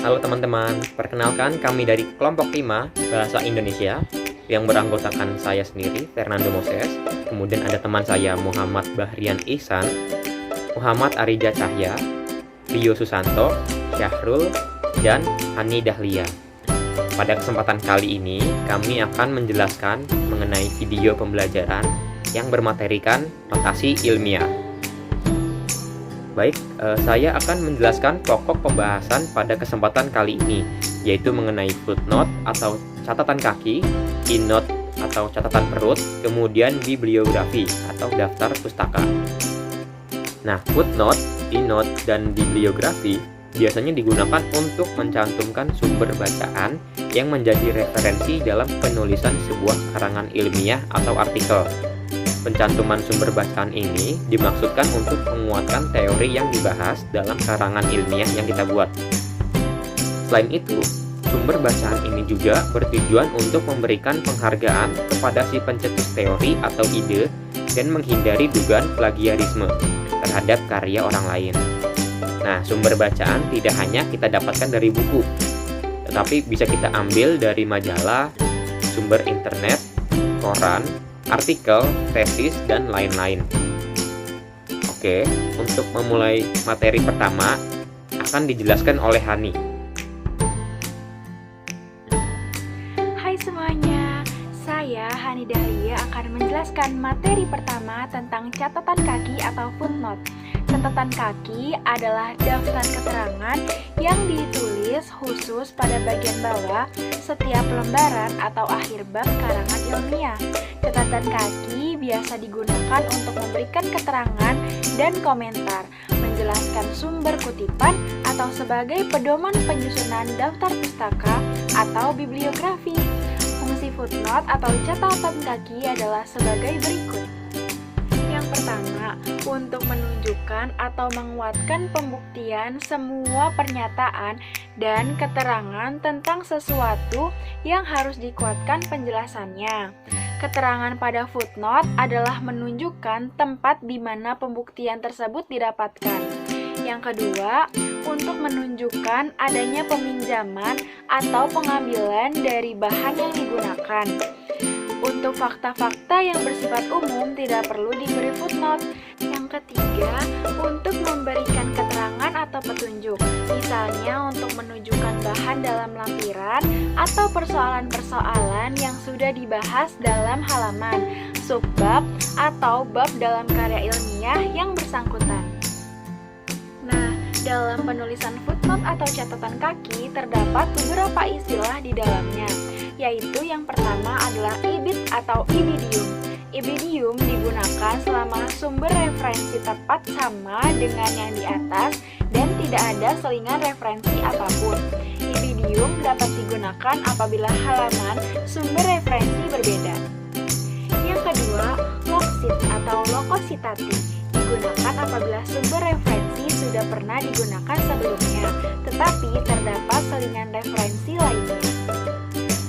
Halo teman-teman, perkenalkan kami dari kelompok 5 Bahasa Indonesia yang beranggotakan saya sendiri, Fernando Moses, kemudian ada teman saya Muhammad Bahrian Ihsan, Muhammad Arija Cahya, Rio Susanto, Syahrul, dan Hani Dahlia. Pada kesempatan kali ini, kami akan menjelaskan mengenai video pembelajaran yang bermaterikan notasi ilmiah. Baik, saya akan menjelaskan pokok pembahasan pada kesempatan kali ini, yaitu mengenai footnote atau catatan kaki, keynote atau catatan perut, kemudian bibliografi atau daftar pustaka. Nah, footnote, keynote, dan bibliografi biasanya digunakan untuk mencantumkan sumber bacaan yang menjadi referensi dalam penulisan sebuah karangan ilmiah atau artikel. Pencantuman sumber bacaan ini dimaksudkan untuk menguatkan teori yang dibahas dalam karangan ilmiah yang kita buat. Selain itu, sumber bacaan ini juga bertujuan untuk memberikan penghargaan kepada si pencetus teori atau ide dan menghindari dugaan plagiarisme terhadap karya orang lain. Nah, sumber bacaan tidak hanya kita dapatkan dari buku, tetapi bisa kita ambil dari majalah, sumber internet, koran, artikel, tesis, dan lain-lain. Oke, untuk memulai materi pertama akan dijelaskan oleh Hani. Hai semuanya, saya Hani Dahlia akan menjelaskan materi pertama tentang catatan kaki atau footnote. Catatan kaki adalah daftar keterangan yang ditulis khusus pada bagian bawah setiap lembaran atau akhir bab karangan ilmiah. Catatan kaki biasa digunakan untuk memberikan keterangan dan komentar, menjelaskan sumber kutipan, atau sebagai pedoman penyusunan daftar pustaka atau bibliografi. Fungsi footnote atau catatan kaki adalah sebagai berikut. Yang pertama, untuk menunjukkan atau menguatkan pembuktian semua pernyataan dan keterangan tentang sesuatu yang harus dikuatkan penjelasannya. Keterangan pada footnote adalah menunjukkan tempat di mana pembuktian tersebut didapatkan. Yang kedua, untuk menunjukkan adanya peminjaman atau pengambilan dari bahan yang digunakan. Untuk fakta-fakta yang bersifat umum tidak perlu diberi footnote. Yang ketiga, untuk memberikan keterangan atau petunjuk, misalnya untuk menunjukkan bahan dalam lampiran atau persoalan-persoalan yang sudah dibahas dalam halaman, subbab, atau bab dalam karya ilmiah yang bersangkutan. Nah, dalam penulisan footnote atau catatan kaki terdapat beberapa istilah di dalamnya, yaitu yang pertama adalah ibid atau ibidium. Ibidium digunakan selama sumber referensi tepat sama dengan yang di atas dan tidak ada selingan referensi apapun. Ibidium dapat digunakan apabila halaman sumber referensi berbeda. Yang kedua, loksit atau lokositati digunakan apabila sumber referensi sudah pernah digunakan sebelumnya, tetapi terdapat selingan referensi lainnya.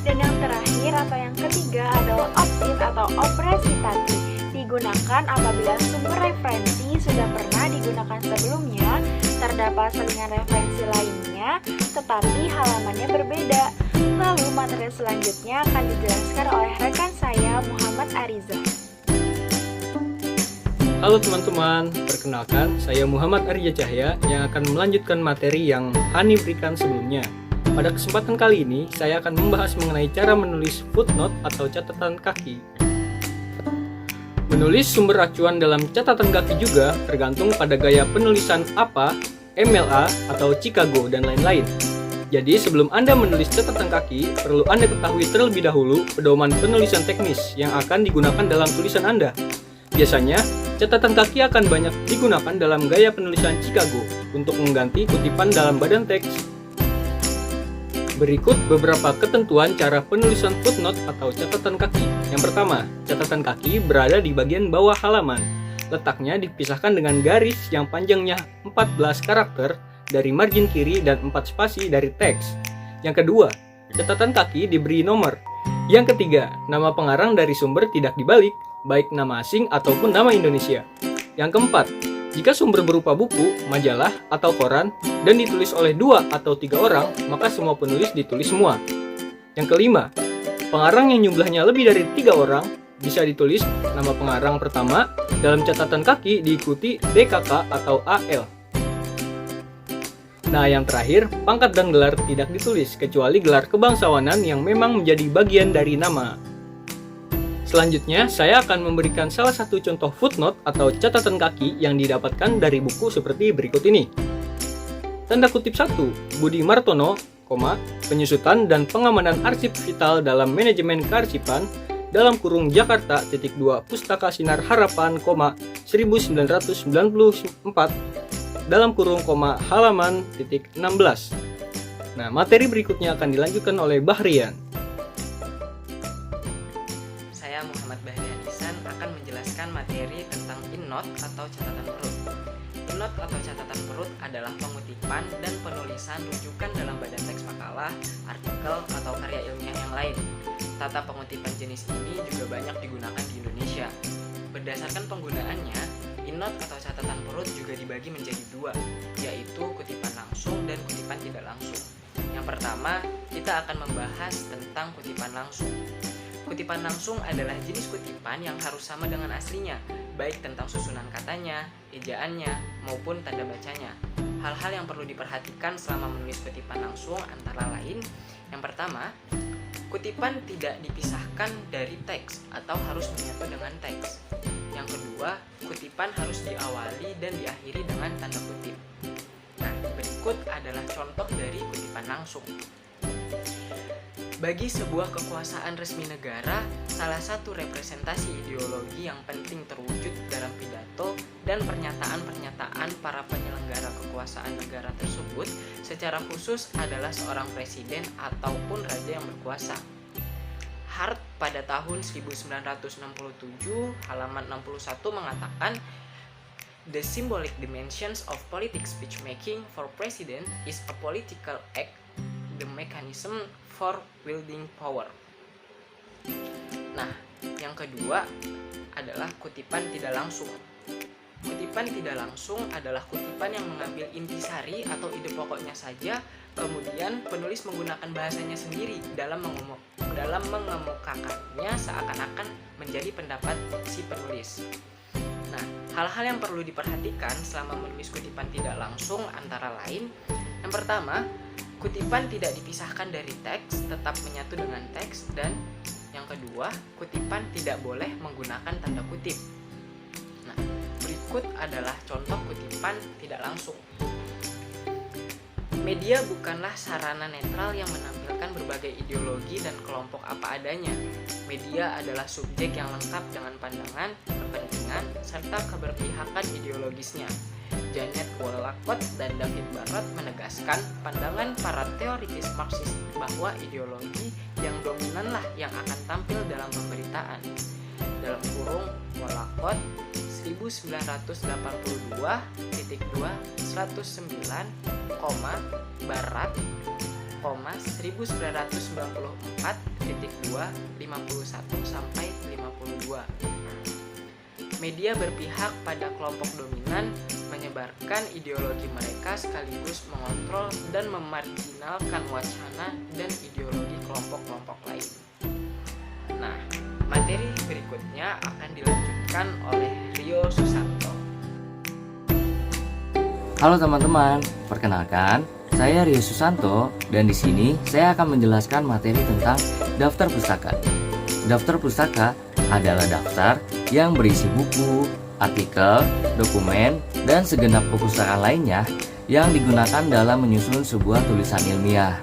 Dan yang terakhir atau yang ketiga adalah opsit atau opresitati, digunakan apabila sumber referensi sudah pernah digunakan sebelumnya, terdapat selingan referensi lainnya, tetapi halamannya berbeda. Lalu materi selanjutnya akan dijelaskan oleh rekan saya Muhammad Ariza. Halo teman-teman, perkenalkan saya Muhammad Arija Cahya yang akan melanjutkan materi yang Hani berikan sebelumnya. Pada kesempatan kali ini, saya akan membahas mengenai cara menulis footnote atau catatan kaki. Menulis sumber acuan dalam catatan kaki juga tergantung pada gaya penulisan APA, MLA, atau Chicago, dan lain-lain. Jadi sebelum Anda menulis catatan kaki, perlu Anda ketahui terlebih dahulu pedoman penulisan teknis yang akan digunakan dalam tulisan Anda. Biasanya, catatan kaki akan banyak digunakan dalam gaya penulisan Chicago untuk mengganti kutipan dalam badan teks. Berikut beberapa ketentuan cara penulisan footnote atau catatan kaki. Yang pertama, catatan kaki berada di bagian bawah halaman. Letaknya dipisahkan dengan garis yang panjangnya 14 karakter dari margin kiri dan 4 spasi dari teks. Yang kedua, catatan kaki diberi nomor. Yang ketiga, nama pengarang dari sumber tidak dibalik, baik nama asing ataupun nama Indonesia. Yang keempat, Jika sumber berupa buku, majalah, atau koran, dan ditulis oleh 2 atau 3 orang, maka semua penulis ditulis semua. Yang kelima, pengarang yang jumlahnya lebih dari 3 orang bisa ditulis nama pengarang pertama dalam catatan kaki diikuti DKK atau AL. Nah, yang terakhir, pangkat dan gelar tidak ditulis, kecuali gelar kebangsawanan yang memang menjadi bagian dari nama. Selanjutnya, saya akan memberikan salah satu contoh footnote atau catatan kaki yang didapatkan dari buku seperti berikut ini. Tanda kutip 1, Budi Martono, penyusutan dan pengamanan arsip vital dalam manajemen kearsipan, dalam kurung Jakarta, (2) Pustaka Sinar Harapan, 1994, dalam kurung, halaman, 16. Nah, materi berikutnya akan dilanjutkan oleh Bahrian. Saya Muhammad Bahrian Ihsan akan menjelaskan materi tentang EndNote atau catatan perut. EndNote atau catatan perut adalah pengutipan dan penulisan rujukan dalam badan teks makalah, artikel, atau karya ilmiah yang lain. Tata pengutipan jenis ini juga banyak digunakan di Indonesia. Berdasarkan penggunaannya, EndNote atau catatan perut juga dibagi menjadi 2, yaitu kutipan langsung dan kutipan tidak langsung. Yang pertama, kita akan membahas tentang kutipan langsung. Kutipan langsung adalah jenis kutipan yang harus sama dengan aslinya, baik tentang susunan katanya, ejaannya, maupun tanda bacanya. Hal-hal yang perlu diperhatikan selama menulis kutipan langsung antara lain, yang pertama, kutipan tidak dipisahkan dari teks atau harus menyatu dengan teks. Yang kedua, kutipan harus diawali dan diakhiri dengan tanda kutip. Nah, berikut adalah contoh dari kutipan langsung. Bagi sebuah kekuasaan resmi negara, salah satu representasi ideologi yang penting terwujud dalam pidato dan pernyataan-pernyataan para penyelenggara kekuasaan negara tersebut secara khusus adalah seorang presiden ataupun raja yang berkuasa. Hart pada tahun 1967 halaman 61 mengatakan, "The symbolic dimensions of politic speech making for president is a political act, the mechanism for wielding power." Nah, yang kedua adalah kutipan tidak langsung. Kutipan tidak langsung adalah kutipan yang mengambil intisari atau ide pokoknya saja, kemudian penulis menggunakan bahasanya sendiri dalam mengemukakannya seakan-akan menjadi pendapat si penulis. Nah, hal-hal yang perlu diperhatikan selama menulis kutipan tidak langsung antara lain, yang pertama, kutipan tidak dipisahkan dari teks, tetap menyatu dengan teks, dan yang kedua, kutipan tidak boleh menggunakan tanda kutip. Nah, berikut adalah contoh kutipan tidak langsung. Media bukanlah sarana netral yang menampilkan berbagai ideologi dan kelompok apa adanya. Media adalah subjek yang lengkap dengan pandangan, kepentingan, serta keberpihakan ideologisnya. Janet Wollacott dan David Barrett menegaskan pandangan para teoritis Marxis bahwa ideologi yang dominanlah yang akan tampil dalam pemberitaan. Dalam kurung Wollacott 1982-2 109, Barat, 1994-2 51-52. Media berpihak pada kelompok dominan, menyebarkan ideologi mereka sekaligus mengontrol dan memarginalkan wacana dan ideologi kelompok-kelompok lain. Nah, materi berikutnya akan dilanjutkan oleh Rio Susanto. Halo teman-teman, perkenalkan, saya Rio Susanto dan di sini saya akan menjelaskan materi tentang daftar pustaka. Daftar pustaka adalah daftar yang berisi buku, artikel, dokumen, dan segenap perpustakaan lainnya yang digunakan dalam menyusun sebuah tulisan ilmiah.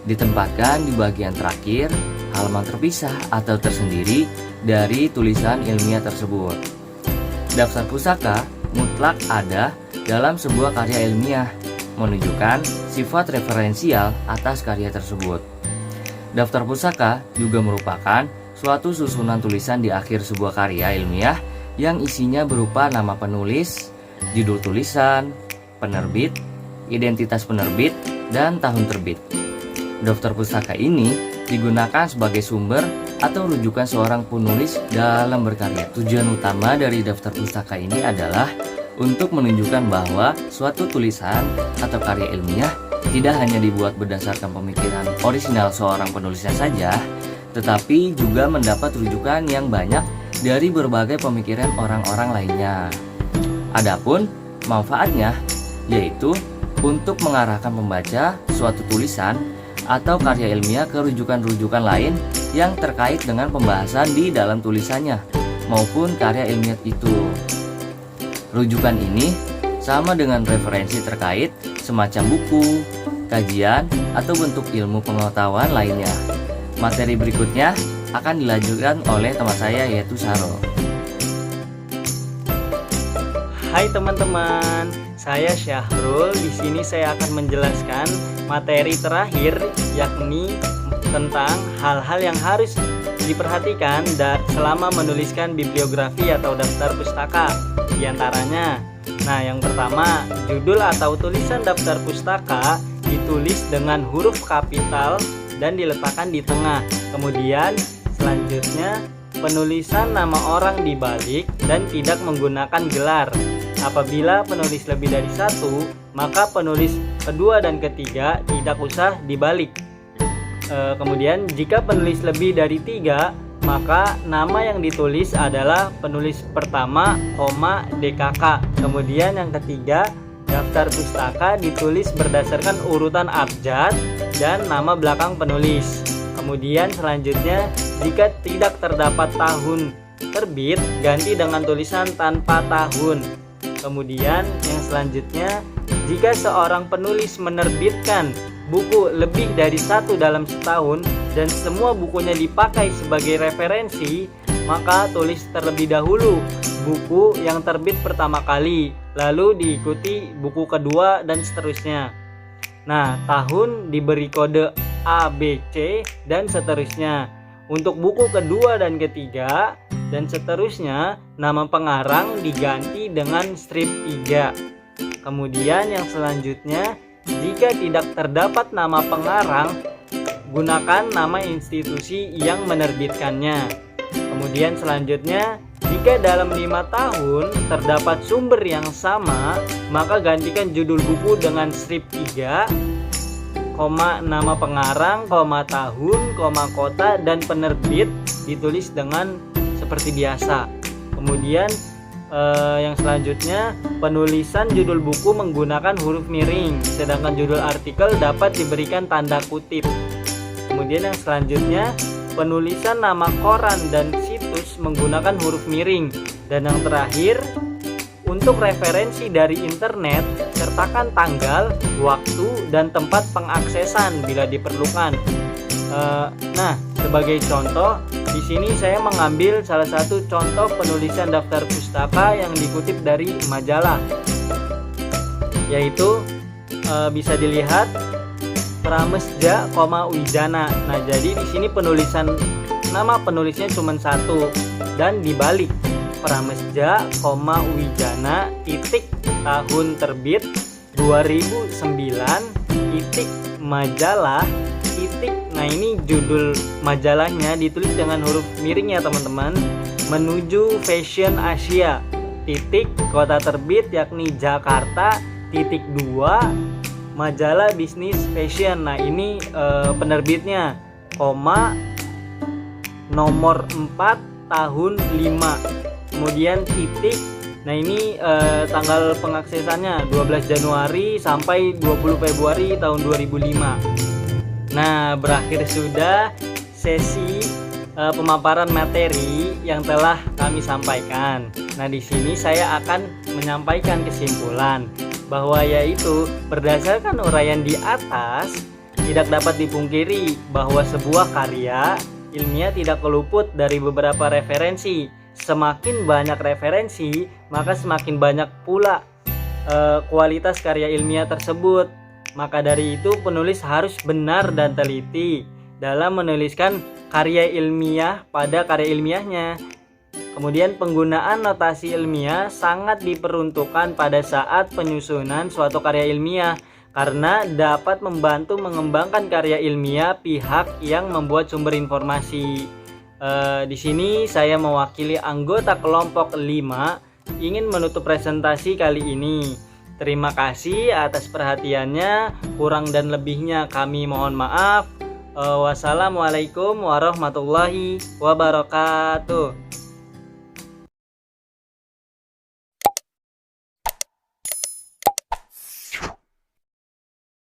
Ditempatkan di bagian terakhir, halaman terpisah atau tersendiri dari tulisan ilmiah tersebut. Daftar pustaka mutlak ada dalam sebuah karya ilmiah, menunjukkan sifat referensial atas karya tersebut. Daftar pustaka juga merupakan suatu susunan tulisan di akhir sebuah karya ilmiah yang isinya berupa nama penulis, judul tulisan, penerbit, identitas penerbit, dan tahun terbit. Daftar pustaka ini digunakan sebagai sumber atau rujukan seorang penulis dalam berkarya. Tujuan utama dari daftar pustaka ini adalah untuk menunjukkan bahwa suatu tulisan atau karya ilmiah tidak hanya dibuat berdasarkan pemikiran orisinal seorang penulisnya saja, tetapi juga mendapat rujukan yang banyak dari berbagai pemikiran orang-orang lainnya. Adapun manfaatnya yaitu untuk mengarahkan pembaca suatu tulisan atau karya ilmiah ke rujukan-rujukan lain yang terkait dengan pembahasan di dalam tulisannya maupun karya ilmiah itu. Rujukan ini sama dengan referensi terkait semacam buku, kajian, atau bentuk ilmu pengetahuan lainnya. Materi berikutnya akan dilanjutkan oleh teman saya yaitu Saro. Hai teman-teman, saya Syahrul. Di sini saya akan menjelaskan materi terakhir, yakni tentang hal-hal yang harus diperhatikan selama menuliskan bibliografi atau daftar pustaka. Di antaranya, yang pertama, judul atau tulisan daftar pustaka ditulis dengan huruf kapital dan diletakkan di tengah. Kemudian selanjutnya, penulisan nama orang dibalik dan tidak menggunakan gelar. Apabila penulis lebih dari satu, maka penulis kedua dan ketiga tidak usah dibalik. Kemudian jika penulis lebih dari 3, maka nama yang ditulis adalah penulis pertama, DKK. Kemudian yang ketiga, daftar pustaka ditulis berdasarkan urutan abjad dan nama belakang penulis. Kemudian selanjutnya, jika tidak terdapat tahun terbit, ganti dengan tulisan tanpa tahun. Kemudian yang selanjutnya, jika seorang penulis menerbitkan buku lebih dari 1 dalam setahun dan semua bukunya dipakai sebagai referensi, maka tulis terlebih dahulu buku yang terbit pertama kali, lalu diikuti buku kedua dan seterusnya. Tahun diberi kode A, B, C dan seterusnya. Untuk buku kedua dan ketiga dan seterusnya, nama pengarang diganti dengan strip 3. Kemudian yang selanjutnya, jika tidak terdapat nama pengarang, gunakan nama institusi yang menerbitkannya. Kemudian selanjutnya, jika dalam 5 tahun terdapat sumber yang sama, maka gantikan judul buku dengan strip 3, nama pengarang, tahun, kota, dan penerbit ditulis dengan seperti biasa. Kemudian yang selanjutnya, penulisan judul buku menggunakan huruf miring, sedangkan judul artikel dapat diberikan tanda kutip. Kemudian yang selanjutnya, penulisan nama koran dan situs menggunakan huruf miring. Dan yang terakhir, untuk referensi dari internet, sertakan tanggal, waktu, dan tempat pengaksesan bila diperlukan. Sebagai contoh, di sini saya mengambil salah satu contoh penulisan daftar pustaka yang dikutip dari majalah, yaitu bisa dilihat Pramesja, Wijana. Jadi di sini nama penulisnya cuma 1 dan dibalik Pramesja, Wijana, tahun terbit 2009, majalah, ini judul majalahnya ditulis dengan huruf miring ya teman-teman, menuju Fashion Asia, kota terbit yakni Jakarta, 2, majalah bisnis fashion. Ini penerbitnya, nomor 4 tahun 5. Kemudian ini tanggal pengaksesannya 12 Januari sampai 20 Februari tahun 2005. Berakhir sudah sesi pemaparan materi yang telah kami sampaikan. Di sini saya akan menyampaikan kesimpulan bahwa yaitu berdasarkan uraian di atas, tidak dapat dipungkiri bahwa sebuah karya ilmiah tidak keluput dari beberapa referensi. Semakin banyak referensi, maka semakin banyak pula kualitas karya ilmiah tersebut. Maka dari itu penulis harus benar dan teliti dalam menuliskan karya ilmiah pada karya ilmiahnya. Kemudian penggunaan notasi ilmiah sangat diperuntukkan pada saat penyusunan suatu karya ilmiah karena dapat membantu mengembangkan karya ilmiah pihak yang membuat sumber informasi. Di sini saya mewakili anggota kelompok 5 ingin menutup presentasi kali ini. Terima kasih atas perhatiannya. Kurang dan lebihnya kami mohon maaf. Wassalamualaikum warahmatullahi wabarakatuh.